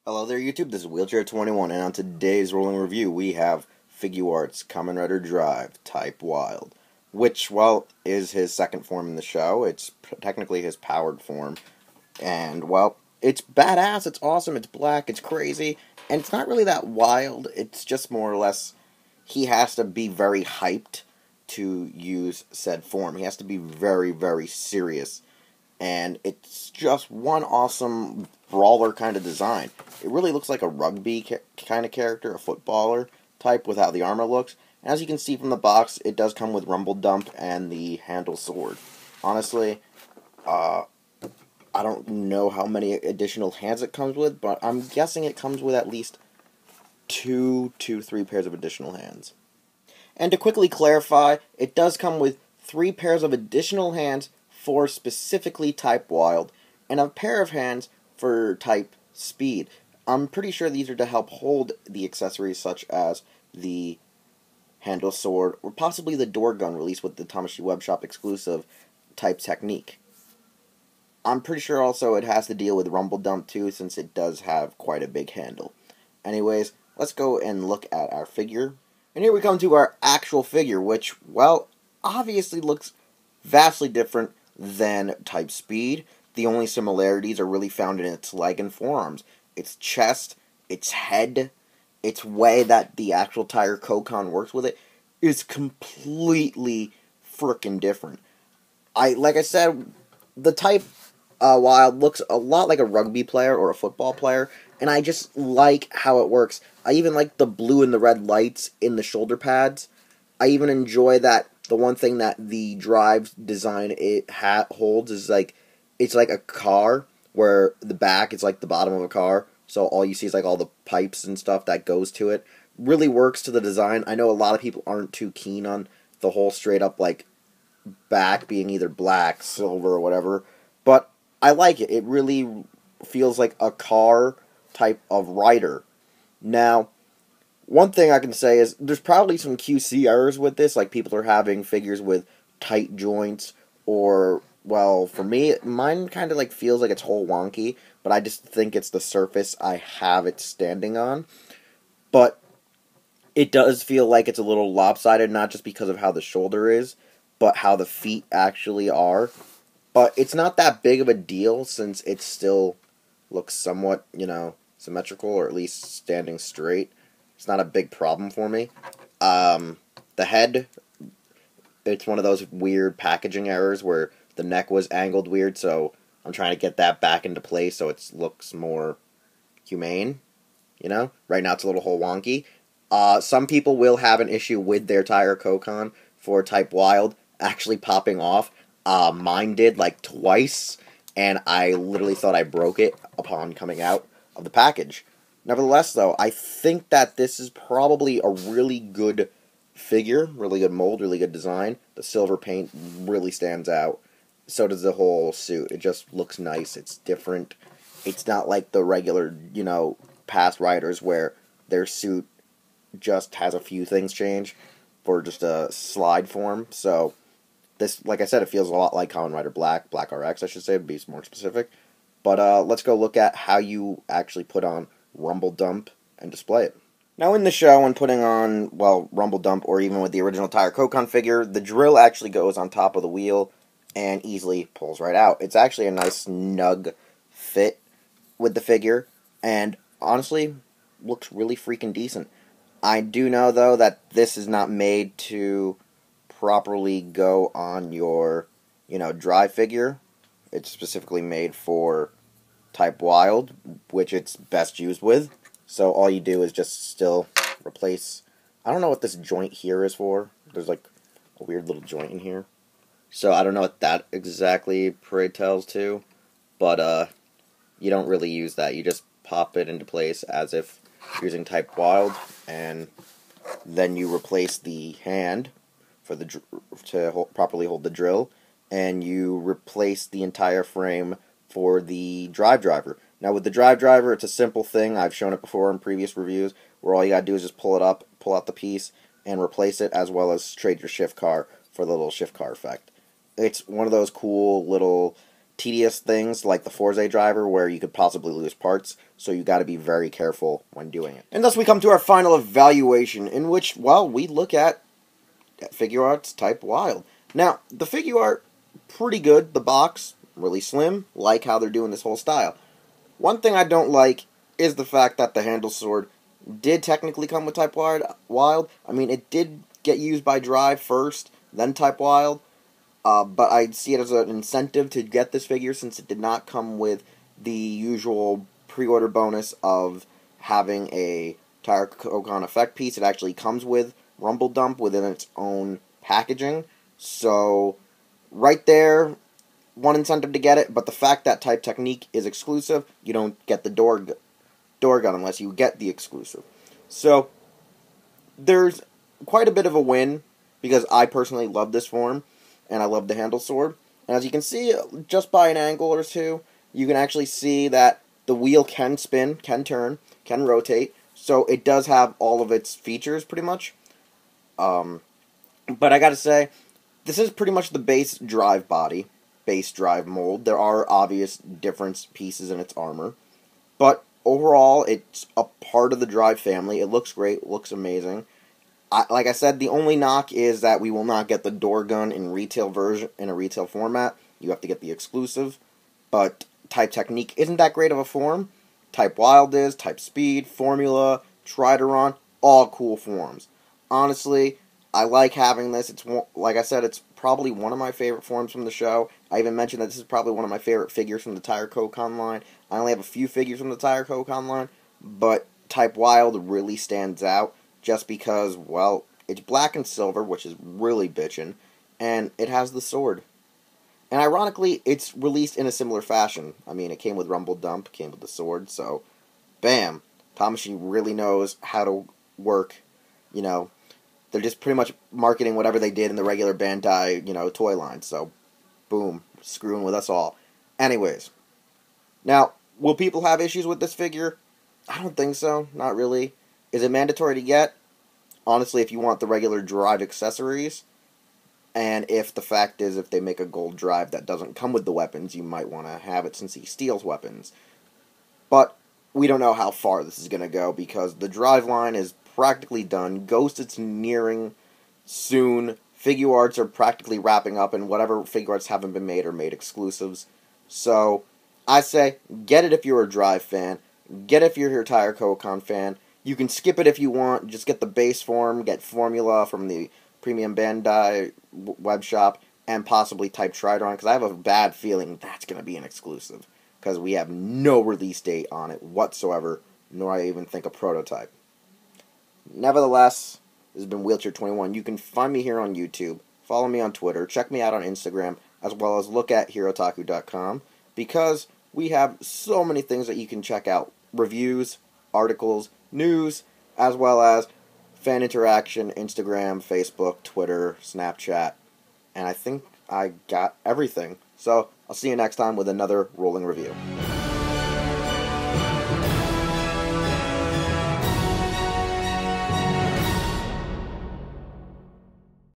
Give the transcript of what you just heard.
Hello there YouTube, this is Wheelchair21, and on today's rolling review we have Figuarts Kamen Rider Drive, Type Wild, which, well, is his second form in the show. It's technically his powered form, and, well, it's badass, it's awesome, it's black, it's crazy, and it's not really that wild. It's just more or less he has to be very hyped to use said form. He has to be very, very serious. And it's just one awesome brawler kind of design. It really looks like a rugby kind of character, a footballer type with how the armor looks. And as you can see from the box, it does come with rumble dump and the handle sword. Honestly, I don't know how many additional hands it comes with, but I'm guessing it comes with at least 2 to 3 pairs of additional hands. And to quickly clarify, it does come with 3 pairs of additional hands for specifically Type Wild, and a pair of hands for Type Speed. I'm pretty sure these are to help hold the accessories such as the handle sword, or possibly the door gun released with the Tamashii Webshop exclusive Type Technique. I'm pretty sure also it has to deal with rumble dump too, since it does have quite a big handle. Anyways, let's go and look at our figure. And here we come to our actual figure, which, well, obviously looks vastly different than Type Speed. The only similarities are really found in its leg and forearms. Its chest, its head, its way that the actual Tire Koukan works with it is completely frickin' different. Like I said, the Type Wild looks a lot like a rugby player or a football player, and I just like how it works. I even like the blue and the red lights in the shoulder pads. I even enjoy that the one thing that the Drive design holds is like, it's like a car where the back is like the bottom of a car, so all you see is like all the pipes and stuff that goes to it. Really works to the design. I know a lot of people aren't too keen on the whole straight up like back being either black, silver, or whatever, but I like it. It really feels like a car type of rider. Now, one thing I can say is there's probably some QC errors with this, like people are having figures with tight joints, or, well, for me, mine kind of like feels like it's whole wonky, but I just think it's the surface I have it standing on. But it does feel like it's a little lopsided, not just because of how the shoulder is, but how the feet actually are. But it's not that big of a deal since it still looks somewhat, symmetrical, or at least standing straight. It's not a big problem for me. The head, it's one of those weird packaging errors where the neck was angled weird, so I'm trying to get that back into place so it looks more humane, Right now it's a little whole wonky. Some people will have an issue with their Tire Koukan for Type Wild actually popping off. Mine did like twice, and I literally thought I broke it upon coming out of the package. Nevertheless, though, I think that this is probably a really good figure, really good mold, really good design. The silver paint really stands out. So does the whole suit. It just looks nice. It's different. It's not like the regular, past riders where their suit just has a few things change for just a slide form. So this, like I said, it feels a lot like Kamen Rider Black RX, I should say, to be more specific. But let's go look at how you actually put on rumble dump and display it. Now in the show, when putting on, well, rumble dump, or even with the original Tire Koukan figure, the drill actually goes on top of the wheel and easily pulls right out. It's actually a nice snug fit with the figure, and honestly, looks really freaking decent. I do know, though, that this is not made to properly go on your, Drive figure. It's specifically made for Type Wild, which it's best used with. So all you do is just still replace. I don't know what this joint here is for. There's like a weird little joint in here. So I don't know what that exactly tells to. But you don't really use that. You just pop it into place as if using Type Wild, and then you replace the hand for properly hold the drill, and you replace the entire frame for the drive driver. Now with the drive driver, it's a simple thing. I've shown it before in previous reviews, where all you gotta do is just pull it up, pull out the piece, and replace it, as well as trade your shift car for the little shift car effect. It's one of those cool little tedious things like the Forza driver where you could possibly lose parts, so you got to be very careful when doing it. And thus we come to our final evaluation, in which, well, we look at Figuarts Type Wild. Now, the Figuart, pretty good. The box, really slim. Like how they're doing this whole style. One thing I don't like is the fact that the handle sword did technically come with Type Wild. I mean, it did get used by Drive first, then Type Wild. But I see it as an incentive to get this figure since it did not come with the usual pre-order bonus of having a Tire Koukan effect piece. It actually comes with Rumble Dump within its own packaging. So, right there, one incentive to get it, but the fact that Type Technique is exclusive, you don't get the door gun unless you get the exclusive. So, there's quite a bit of a win, because I personally love this form, and I love the handle sword. And as you can see, just by an angle or two, you can actually see that the wheel can spin, can turn, can rotate, so it does have all of its features, pretty much. But I gotta say, this is pretty much the base drive body, base drive mold. There are obvious different pieces in its armor, but overall, it's a part of the Drive family. It looks great, looks amazing. Like I said, the only knock is that we will not get the door gun in retail version in a retail format. You have to get the exclusive, but Type Technique isn't that great of a form. Type Wild is, Type Speed, Formula, Trideron, all cool forms. Honestly, I like having this. It's, like I said, it's probably one of my favorite forms from the show. I even mentioned that this is probably one of my favorite figures from the Tire Koukan line. I only have a few figures from the Tire Koukan line, but Type Wild really stands out just because, well, it's black and silver, which is really bitchin', and it has the sword. And ironically, it's released in a similar fashion. I mean, it came with Rumble Dump, came with the sword, so bam. Tamashii really knows how to work, you know. They're just pretty much marketing whatever they did in the regular Bandai, you know, toy line. So, boom, screwing with us all. Anyways, now, will people have issues with this figure? I don't think so, not really. Is it mandatory to get? Honestly, if you want the regular Drive accessories, and if the fact is, if they make a gold Drive that doesn't come with the weapons, you might want to have it since he steals weapons. But we don't know how far this is going to go, because the Drive line is practically done. Ghost, it's nearing soon. Figuarts are practically wrapping up, and whatever Figuarts haven't been made are made exclusives. So, I say, get it if you're a Drive fan. Get it if you're a Tire Koukan fan. You can skip it if you want. Just get the base form, get Formula from the Premium Bandai web shop, and possibly Type Trideron, because I have a bad feeling that's going to be an exclusive, because we have no release date on it whatsoever, nor I even think a prototype. Nevertheless, this has been Wheelchair21. You can find me here on YouTube, follow me on Twitter, check me out on Instagram, as well as look at Hirotaku.com, because we have so many things that you can check out. Reviews, articles, news, as well as fan interaction, Instagram, Facebook, Twitter, Snapchat, and I think I got everything. So, I'll see you next time with another rolling review.